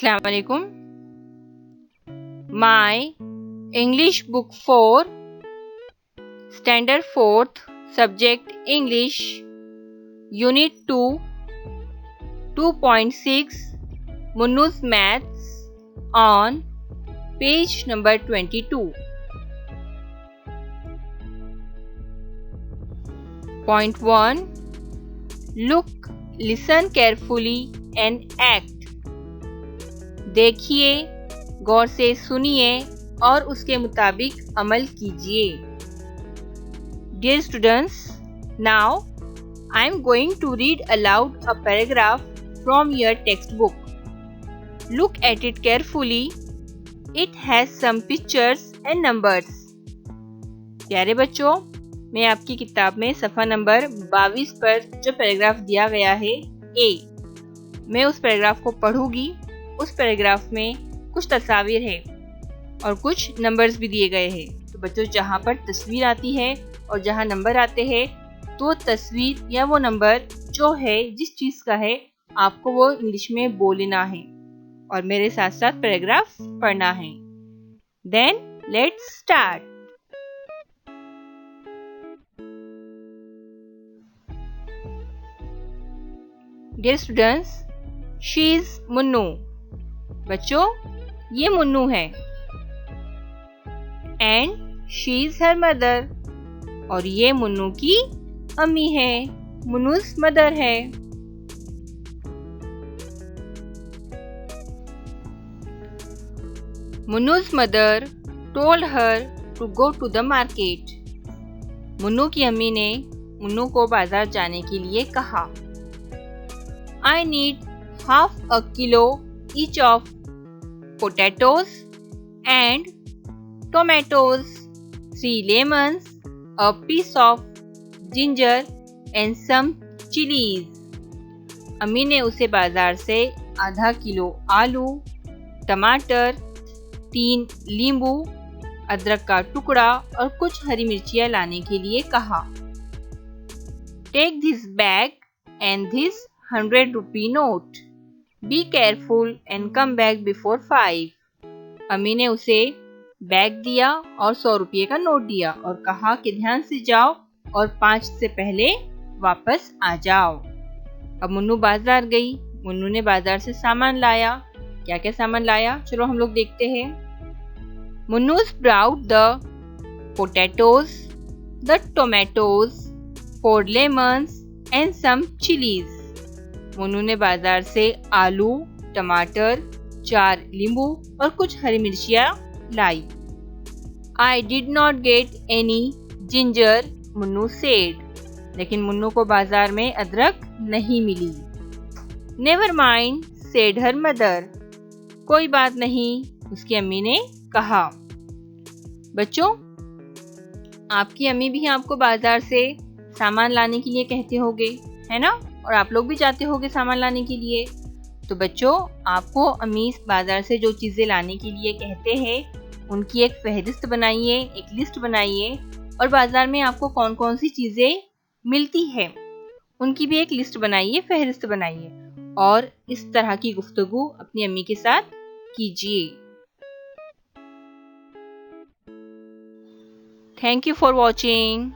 Assalamu alaikum. My English book for Standard 4th Subject English Unit 2 2.6 Munnu's Maths on page number 22. Point 1. Look, listen carefully and act. देखिए, गौर से सुनिए और उसके मुताबिक अमल कीजिए. Dear students, now I am going to read aloud a paragraph from your textbook. Look at it carefully. It has some pictures and numbers. प्यारे बच्चों, मैं आपकी किताब में सफ़ा नंबर 22 पर जो पैराग्राफ दिया गया है ए, मैं उस पैराग्राफ को पढ़ूंगी. उस पैराग्राफ में कुछ तस्वीर है और कुछ नंबर्स भी दिए गए हैं. तो बच्चों, जहाँ पर तस्वीर आती है और जहाँ नंबर आते हैं, तो तस्वीर या वो नंबर जो है जिस चीज़ का है, आपको वो इंग्लिश में बोलना है और मेरे साथ साथ पैराग्राफ पढ़ना है. Then let's start. Dear students, she is Munnu. बच्चों, ये मुन्नू है. And she is her mother. और ये मुन्नू की अम्मी है. मुन्नू's मदर है. Munnu's mother told her to go to the market. Munnu की अम्मी ने मुन्नू को बाजार जाने के लिए कहा. I need half a kilo each of potatoes and tomatoes, 3 lemons, a piece of ginger and some chilies. अम्मी ने उसे बाजार से आधा किलो आलू, टमाटर, 3 नींबू, अदरक का टुकड़ा और कुछ हरी मिर्चियाँ लाने के लिए कहा. Take this bag and this 100 rupee note. Be careful and come back before 5. अम्मी ने उसे बैग दिया और 100 रुपये का नोट दिया और कहा कि ध्यान से जाओ और 5 से पहले वापस आ जाओ. अब मुन्नू बाजार गई. मुन्नू ने बाजार से सामान लाया. क्या क्या सामान लाया, चलो हम लोग देखते हैं. मुन्नू's brought the potatoes, the tomatoes, 4 lemons and some chilies. Munnu ने बाजार से आलू, टमाटर, 4 नींबू और कुछ हरी मिर्चियाँ लाई. I did not get any ginger, Munnu said. लेकिन मुन्नू को बाजार में अदरक नहीं मिली. Never mind, said her mother. कोई बात नहीं, उसकी अम्मी ने कहा. बच्चों, आपकी अम्मी भी आपको बाजार से सामान लाने के लिए कहते होंगे, है ना? और आप लोग भी जाते होंगे सामान लाने के लिए. तो बच्चों, आपको अम्मी बाजार से जो चीज़ें लाने के लिए कहते हैं, उनकी एक फहरिस्त बनाइए, एक लिस्ट बनाइए और बाजार में आपको कौन कौन सी चीज़ें मिलती है, उनकी भी एक लिस्ट बनाइए, फहरिस्त बनाइए और इस तरह की गुफ्तगू अपनी अम्मी के साथ कीजिए. Thank you for watching.